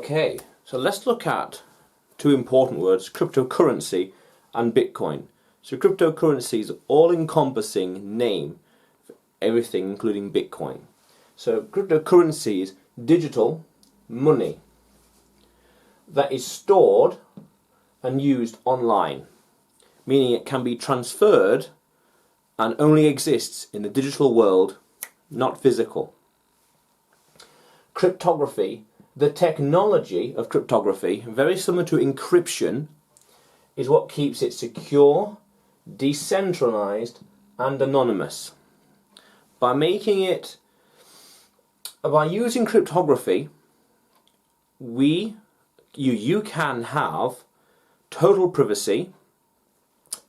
Okay, so let's look at two important words, cryptocurrency and Bitcoin. So cryptocurrency is an all-encompassing name for everything, including Bitcoin. So cryptocurrency is digital money that is stored and used online, meaning it can be transferred and only exists in the digital world, not physical. Cryptography, the technology of cryptography, very similar to encryption, is what keeps it secure, decentralized, and anonymous. By using cryptography, you can have total privacy,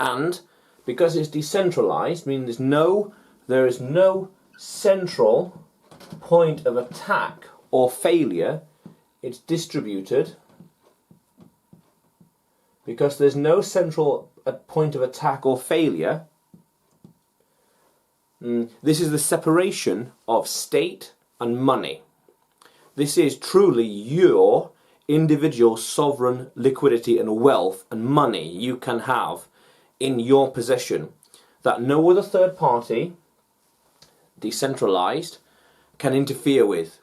and because it's decentralized, meaning there is no central point of attack or failure, it's distributed. Because there's no central point of attack or failure, this is the separation of state and money. This is truly your individual sovereign liquidity and wealth and money you can have in your possession that no other third party, decentralized, can interfere with,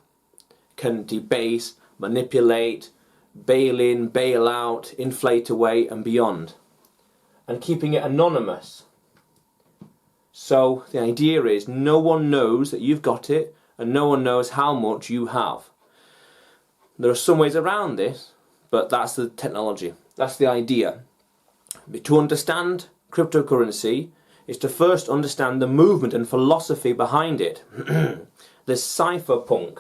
can debase, manipulate, bail in, bail out, inflate away and beyond, and keeping it anonymous. So the idea is no one knows that you've got it and no one knows how much you have. There are some ways around this, but that's the technology, that's the idea. But to understand cryptocurrency is to first understand the movement and philosophy behind it. The cypherpunk.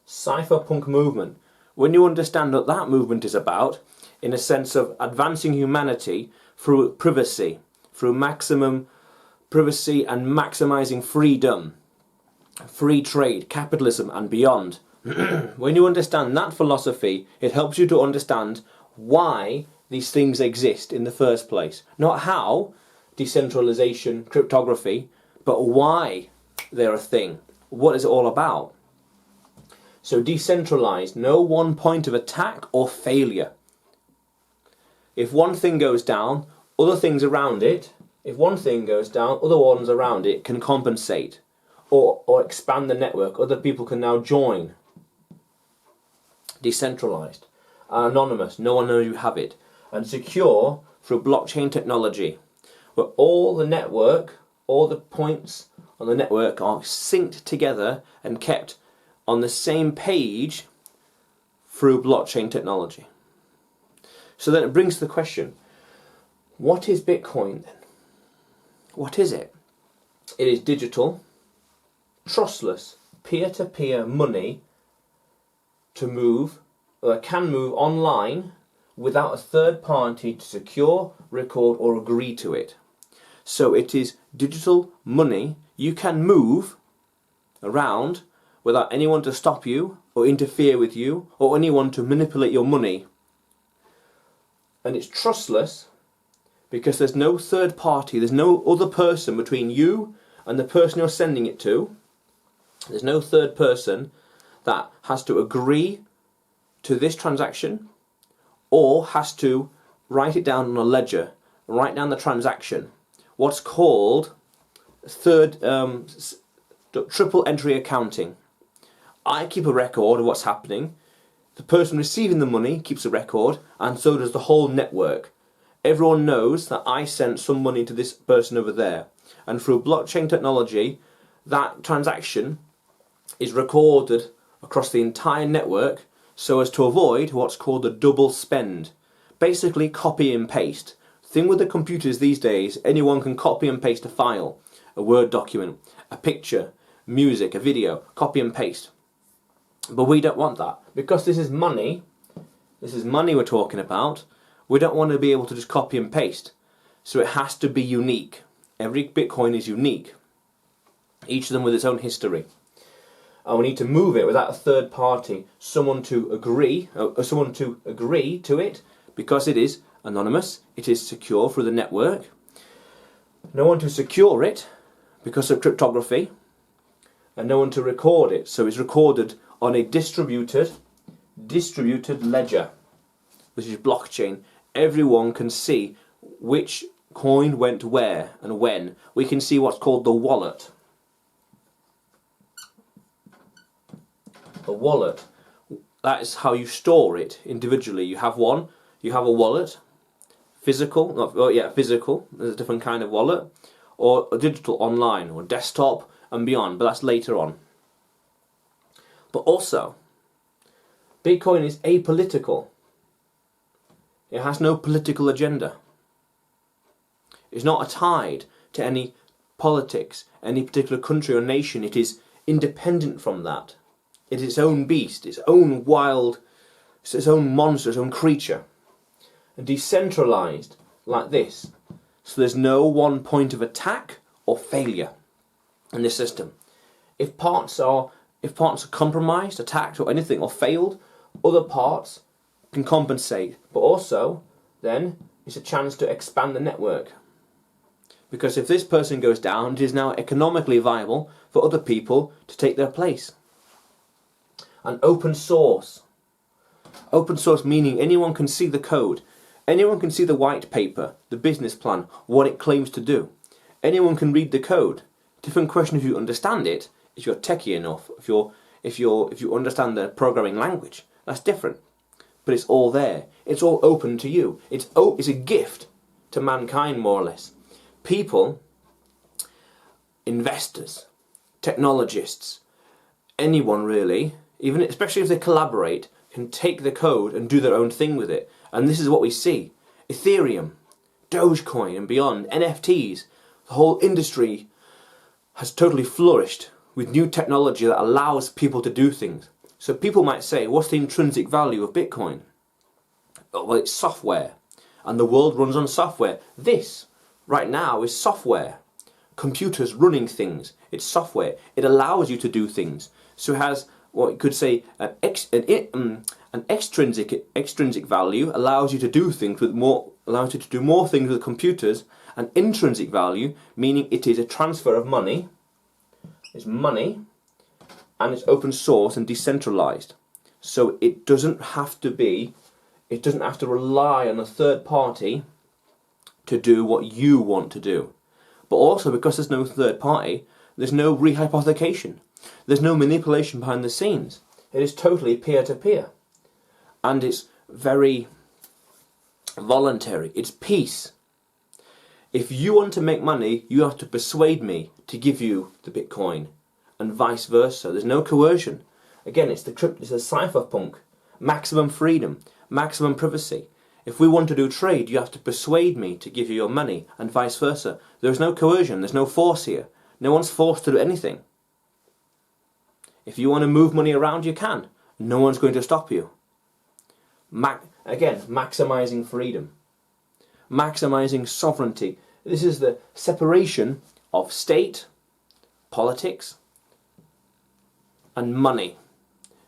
Cypherpunk movement. When you understand what that movement is about, in a sense of advancing humanity through privacy, through maximum privacy and maximizing freedom, free trade, capitalism and beyond. When you understand that philosophy, it helps you to understand why these things exist in the first place. Not how, decentralization, cryptography, but why they're a thing. What is it all about? So decentralized, no one point of attack or failure. If one thing goes down, other things around it, if one thing goes down, other ones around it can compensate or expand the network. Other people can now join. Decentralized, anonymous, no one knows you have it, and secure through blockchain technology, where all the network, all the points on the network are synced together and kept on the same page through blockchain technology. So then it brings to the question, what is Bitcoin then? What is it? It is digital, trustless, peer-to-peer money to move, or can move online without a third party to secure, record or agree to it. So it is digital money you can move around without anyone to stop you or interfere with you or anyone to manipulate your money. And it's trustless because there's no third party, there's no other person between you and the person you're sending it to. There's no third person that has to agree to this transaction or has to write it down on a ledger, write down the transaction. What's called triple entry accounting. I keep a record of what's happening, the person receiving the money keeps a record, and so does the whole network. Everyone knows that I sent some money to this person over there, and through blockchain technology that transaction is recorded across the entire network so as to avoid what's called a double spend. Basically copy and paste. Thing with the computers these days, anyone can copy and paste a file, a Word document, a picture, music, a video, copy and paste. But we don't want that. Because this is money we're talking about, we don't want to be able to just copy and paste. So it has to be unique. Every Bitcoin is unique. Each of them with its own history. And we need to move it without a third party, someone to agree to it, because it is anonymous, it is secure through the network. No one to secure it because of cryptography, and no one to record it. So it's recorded on a distributed ledger, which is blockchain. Everyone can see which coin went where and when. We can see what's called the wallet. The wallet, that is how you store it individually. You have a wallet, physical, physical, there's a different kind of wallet, or a digital online, or desktop and beyond, but that's later on. But also, Bitcoin is apolitical. It has no political agenda. It's not tied to any politics, any particular country or nation. It is independent from that. It is its own beast, its own wild, it's its own monster, its own creature. And decentralised like this. So there's no one point of attack or failure in this system. If parts are compromised, attacked or anything, or failed, other parts can compensate. But also, then, it's a chance to expand the network. Because if this person goes down, it is now economically viable for other people to take their place. And open source. Open source meaning anyone can see the code. Anyone can see the white paper, the business plan, what it claims to do. Anyone can read the code. Different question if you understand it, if you're techie enough, if you understand the programming language. That's different. But it's all there. It's all open to you. It's a gift to mankind, more or less. People, investors, technologists, anyone really, even especially if they collaborate, can take the code and do their own thing with it. And this is what we see. Ethereum, Dogecoin and beyond, NFTs, the whole industry has totally flourished with new technology that allows people to do things. So people might say, what's the intrinsic value of Bitcoin? Well, it's software. And the world runs on software. This, right now, is software. Computers running things. It's software. It allows you to do things. So it has what you could say an extrinsic value, allows you to do things with more, allows you to do more things with computers. An intrinsic value, meaning it is a transfer of money. It's money, and it's open source and decentralized. So it doesn't have to rely on a third party to do what you want to do. But also, because there's no third party, there's no rehypothecation. There's no manipulation behind the scenes. It is totally peer-to-peer. And it's very voluntary. It's peace. If you want to make money, you have to persuade me to give you the Bitcoin, and vice versa. There's no coercion. Again, it's a cypherpunk. Maximum freedom, maximum privacy. If we want to do trade, you have to persuade me to give you your money, and vice versa. There's no coercion, there's no force here. No one's forced to do anything. If you want to move money around, you can. No one's going to stop you. Again, maximizing freedom. Maximizing sovereignty. This is the separation of state, politics, and money.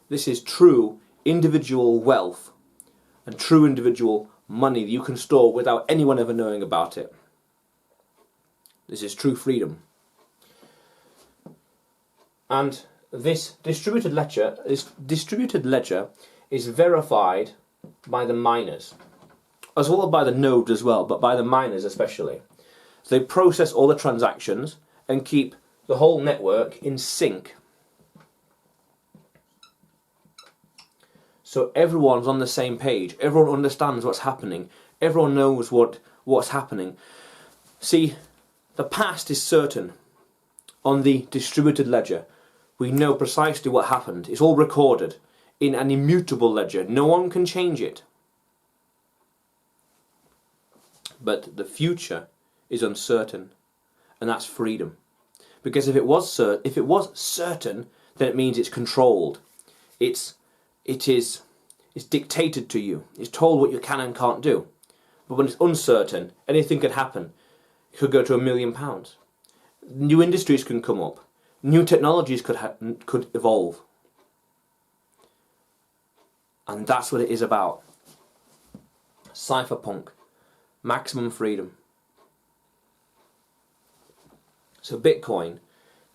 This is true individual wealth and true individual money that you can store without anyone ever knowing about it. This is true freedom. And this distributed ledger is verified by the miners, as well as by the nodes as well, but by the miners especially. So they process all the transactions and keep the whole network in sync. So everyone's on the same page. Everyone understands what's happening. Everyone knows what's happening. See, the past is certain. On the distributed ledger, we know precisely what happened. It's all recorded in an immutable ledger. No one can change it. But the future is uncertain, and that's freedom. Because if it was certain, then it means it's controlled. It's dictated to you. It's told what you can and can't do. But when it's uncertain, anything could happen. It could go to £1 million. New industries can come up. New technologies could evolve. And that's what it is about. Cypherpunk. Maximum freedom. So Bitcoin,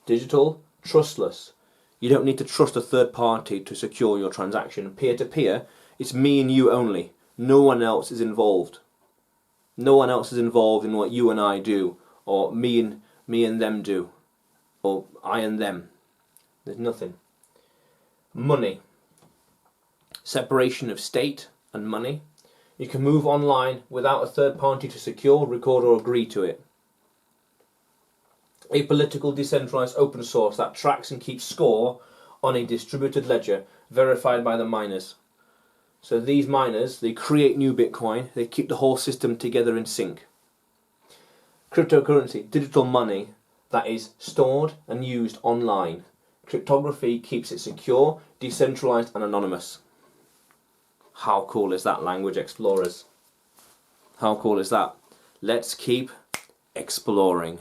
digital, Trustless. You don't need to trust a third party to secure your transaction. Peer-to-peer, it's me and you only. No one else is involved. No one else is involved in what you and I do, or me and them do, or I and them. There's nothing. Money. Separation of state and money. You can move online without a third party to secure, record or agree to it. Apolitical, decentralised, open source that tracks and keeps score on a distributed ledger verified by the miners. So these miners, they create new Bitcoin, they keep the whole system together in sync. Cryptocurrency, digital money that is stored and used online. Cryptography keeps it secure, decentralised and anonymous. How cool is that, language explorers? How cool is that? Let's keep exploring.